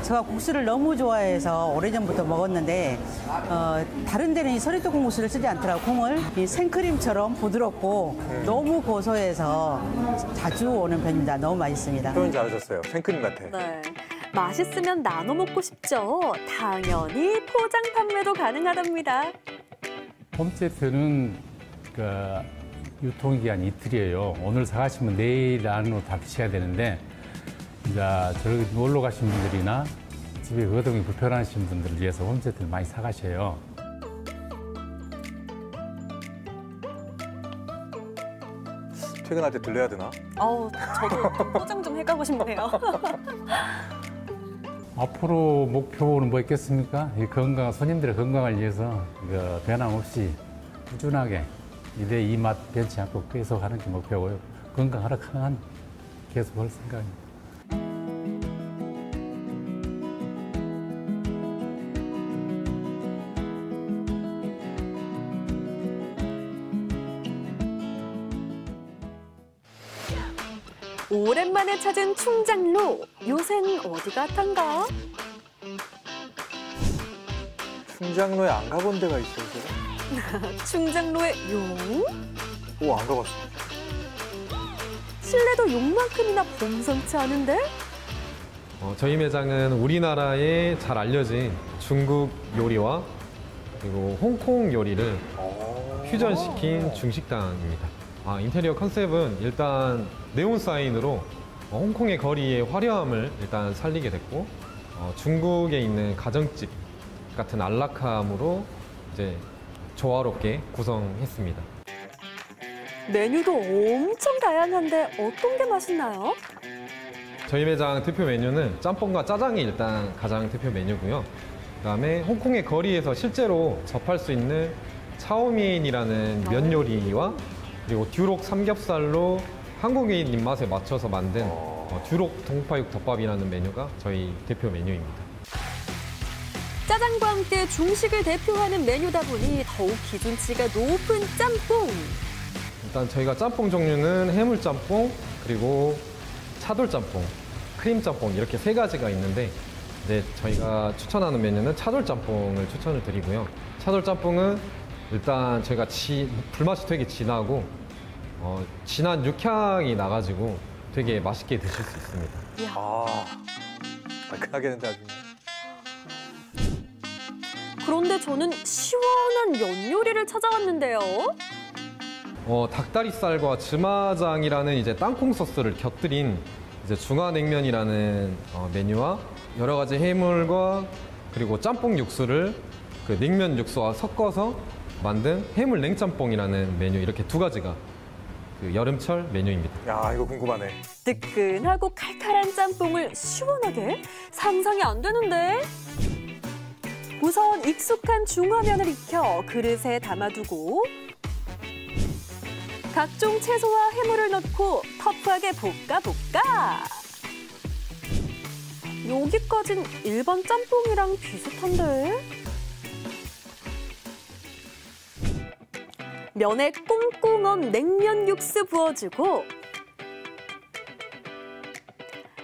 제가 국수를 너무 좋아해서 오래전부터 먹었는데 다른 데는 이 서리태 콩국수를 쓰지 않더라고요. 콩을 이 생크림처럼 부드럽고 너무 고소해서 자주 오는 편입니다. 너무 맛있습니다. 표현 잘하셨어요. 생크림 같아. 네. 맛있으면 나눠 먹고 싶죠. 당연히 포장 판매도 가능하답니다. 홈세트는 그 유통기한 이틀이에요. 오늘 사가시면 내일 안으로 다 드셔야 되는데 이제 저기 놀러 가신 분들이나 집에 거동이 불편하신 분들을 위해서 홈세트를 많이 사가셔요. 퇴근할 때 들려야 되나? 저도 포장 좀 해가고 싶네요. 앞으로 목표는 뭐 있겠습니까? 이 건강, 손님들의 건강을 위해서 변함없이 꾸준하게 이 맛 변치 않고 계속 하는 게 목표고요. 건강하라 강한 계속 할 생각입니다. 오랜만에 찾은 충장로. 요샌 어디 같던가? 충장로에 안 가본 데가 있어요. 충장로의 용? 오, 안 가봤어. 실내도 용만큼이나 범상치 않은데? 저희 매장은 우리나라에 잘 알려진 중국 요리와 그리고 홍콩 요리를 퓨전시킨 중식당입니다. 인테리어 컨셉은 일단 네온 사인으로 홍콩의 거리의 화려함을 일단 살리게 됐고 중국에 있는 가정집 같은 안락함으로 이제 조화롭게 구성했습니다. 메뉴도 엄청 다양한데 어떤 게 맛있나요? 저희 매장 대표 메뉴는 짬뽕과 짜장이 일단 가장 대표 메뉴고요. 그다음에 홍콩의 거리에서 실제로 접할 수 있는 차오미엔이라는 면 요리와 그리고 듀록 삼겹살로 한국인 입맛에 맞춰서 만든 듀록 동파육 덮밥이라는 메뉴가 저희 대표 메뉴입니다. 짜장과 함께 중식을 대표하는 메뉴다 보니 더욱 기준치가 높은 짬뽕. 일단 저희가 짬뽕 종류는 해물짬뽕, 그리고 차돌짬뽕, 크림짬뽕 이렇게 세 가지가 있는데 이제 저희가 추천하는 메뉴는 차돌짬뽕을 추천을 드리고요. 차돌짬뽕은 일단 저희가 불맛이 되게 진하고 진한 육향이 나가지고 되게 맛있게 드실 수 있습니다. 얼큰하겠는데 아주. 그런데 저는 시원한 면 요리를 찾아왔는데요. 닭다리살과 즈마장이라는 이제 땅콩 소스를 곁들인 이제 중화냉면이라는 메뉴와 여러 가지 해물과 그리고 짬뽕 육수를 그 냉면 육수와 섞어서 만든 해물 냉짬뽕이라는 메뉴, 이렇게 두 가지가 그 여름철 메뉴입니다. 야, 이거 궁금하네. 뜨끈하고 칼칼한 짬뽕을 시원하게? 상상이 안 되는데? 우선 익숙한 중화면을 익혀 그릇에 담아두고 각종 채소와 해물을 넣고 터프하게 볶아. 여기까진 일반 짬뽕이랑 비슷한데? 면에 꽁꽁 언 냉면 육수 부어주고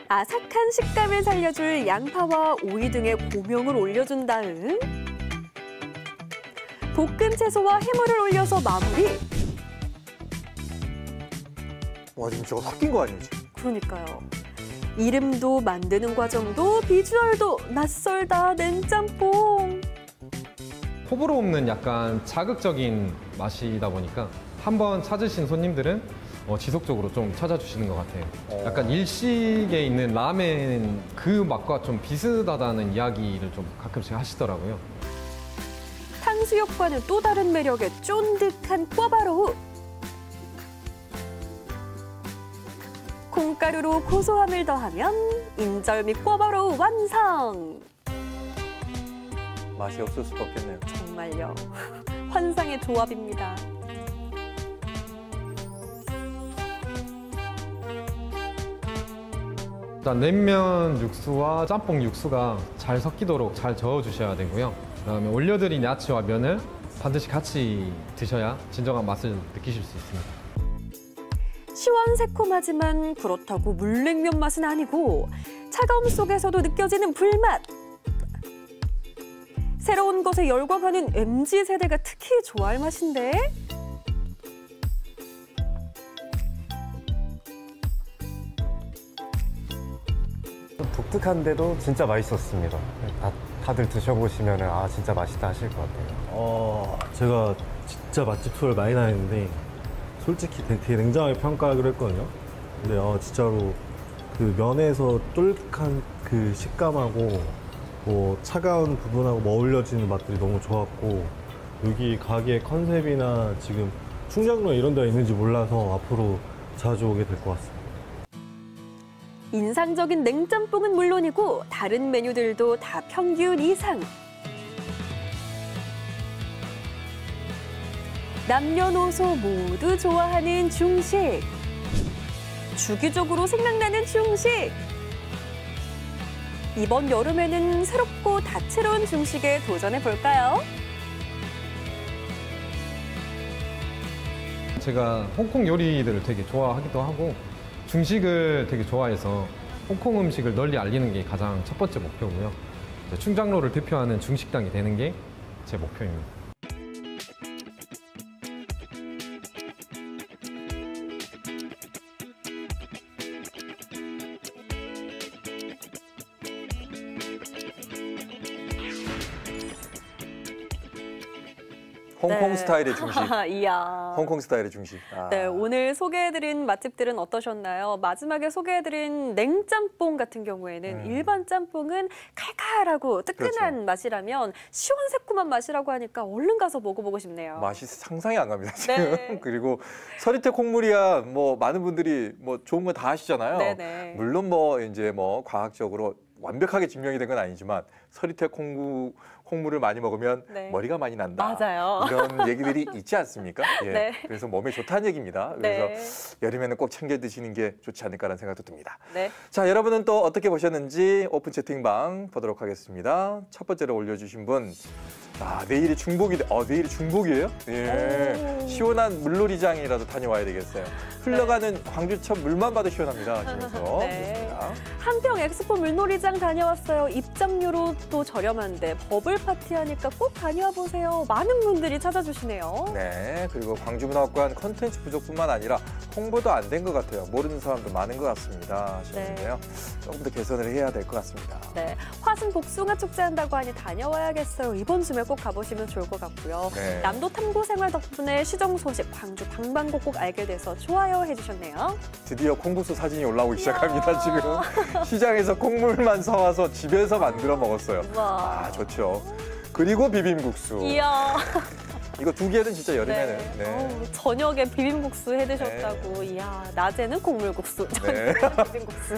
아삭한 식감을 살려줄 양파와 오이 등의 고명을 올려준 다음 볶은 채소와 해물을 올려서 마무리. 와, 지금 저거 섞인 거 아니에요? 그러니까요. 이름도 만드는 과정도 비주얼도 낯설다 냉짬뽕. 호불호 없는 약간 자극적인 맛이다 보니까 한번 찾으신 손님들은 지속적으로 좀 찾아주시는 것 같아요. 약간 일식에 있는 라멘 그 맛과 좀 비슷하다는 이야기를 좀 가끔씩 하시더라고요. 탕수육과는 또 다른 매력의 쫀득한 꿔바로우. 콩가루로 고소함을 더하면 인절미 꿔바로우 완성! 맛이 없을 수가 없겠네요. 정말요. 환상의 조합입니다. 일단 냉면 육수와 짬뽕 육수가 잘 섞이도록 잘 저어주셔야 되고요. 그다음에 올려드린 야채와 면을 반드시 같이 드셔야 진정한 맛을 느끼실 수 있습니다. 시원새콤하지만 그렇다고 물냉면 맛은 아니고 차가움 속에서도 느껴지는 불맛. 새로운 것에 열광하는 MZ세대가 특히 좋아할 맛인데? 독특한데도 진짜 맛있었습니다. 다들 드셔보시면 진짜 맛있다 하실 것 같아요. 제가 진짜 맛집 투어를 많이 다녔는데 솔직히 되게 냉정하게 평가하기로 했거든요. 근데 진짜로 그 면에서 쫄깃한 그 식감하고 뭐 차가운 부분하고 어울려지는 맛들이 너무 좋았고, 여기 가게 컨셉이나 지금 충정로에 이런 데가 있는지 몰라서 앞으로 자주 오게 될 것 같습니다. 인상적인 냉짬뽕은 물론이고 다른 메뉴들도 다 평균 이상. 남녀노소 모두 좋아하는 중식. 주기적으로 생각나는 중식. 이번 여름에는 새롭고 다채로운 중식에 도전해볼까요? 제가 홍콩 요리들을 되게 좋아하기도 하고 중식을 되게 좋아해서 홍콩 음식을 널리 알리는 게 가장 첫 번째 목표고요. 충장로를 대표하는 중식당이 되는 게 제 목표입니다. 홍콩 스타일의 중식. 이야. 홍콩 스타일의 중식. 네, 오늘 소개해드린 맛집들은 어떠셨나요? 마지막에 소개해드린 냉짬뽕 같은 경우에는 일반 짬뽕은 칼칼하고 뜨끈한 그렇죠. 맛이라면 시원새콤한 맛이라고 하니까 얼른 가서 먹어보고 싶네요. 맛이 상상이 안 갑니다, 지금. 네. 그리고 서리태 콩물이야 뭐 많은 분들이 뭐 좋은 거 다 하시잖아요. 네네. 물론 뭐 이제 뭐 과학적으로 완벽하게 증명이 된 건 아니지만 서리태 콩물을 많이 먹으면 네. 머리가 많이 난다. 맞아요. 이런 얘기들이 있지 않습니까? 예. 네. 그래서 몸에 좋다는 얘기입니다. 그래서 네. 여름에는 꼭 챙겨 드시는 게 좋지 않을까라는 생각도 듭니다. 네. 자, 여러분은 또 어떻게 보셨는지 오픈 채팅방 보도록 하겠습니다. 첫 번째로 올려주신 분. 내일이 중복인데, 내일이 중복이에요? 예. 시원한 물놀이장이라도 다녀와야 되겠어요. 흘러가는 광주천 물만 봐도 시원합니다. 하시면서. 네. 한평 엑스포 물놀이장 다녀왔어요. 입장료로 가격도 저렴한데 버블 파티 하니까 꼭 다녀와 보세요. 많은 분들이 찾아주시네요. 네, 그리고 광주문화관 컨텐츠 부족뿐만 아니라 홍보도 안 된 것 같아요. 모르는 사람도 많은 것 같습니다. 하셨는데요. 조금 더 개선을 해야 될 것 같습니다. 네, 화순 복숭아 축제 한다고 하니 다녀와야겠어요. 이번 주말 꼭 가보시면 좋을 것 같고요. 네. 남도 탐구 생활 덕분에 시정 소식 광주 방방곡곡 알게 돼서 좋아요 해주셨네요. 드디어 콩국수 사진이 올라오기 시작합니다. 지금 시장에서 콩물만 사와서 집에서 만들어 먹었어요. 우와. 아, 좋죠. 그리고 비빔국수. 이야. 이거 두 개는 진짜 여름에는. 네. 어우, 저녁에 비빔국수 해드셨다고. 이야, 낮에는 콩물국수, 저녁에는 비빔국수.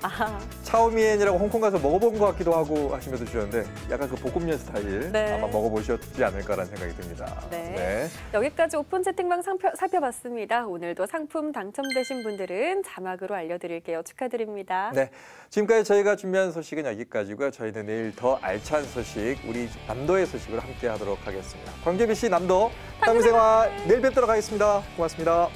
아. 차오미엔이라고 홍콩 가서 먹어본 것 같기도 하고 하시면서 주셨는데 약간 그 볶음면 스타일 네. 아마 먹어보셨지 않을까라는 생각이 듭니다. 네. 여기까지 오픈 채팅방 살펴봤습니다. 오늘도 상품 당첨되신 분들은 자막으로 알려드릴게요. 축하드립니다. 네, 지금까지 저희가 준비한 소식은 여기까지고요. 저희는 내일 더 알찬 소식, 우리 남도의 소식으로 함께 하도록 하겠습니다. 광주 MBC 남도 탐구생활 내일 뵙도록 하겠습니다. 고맙습니다.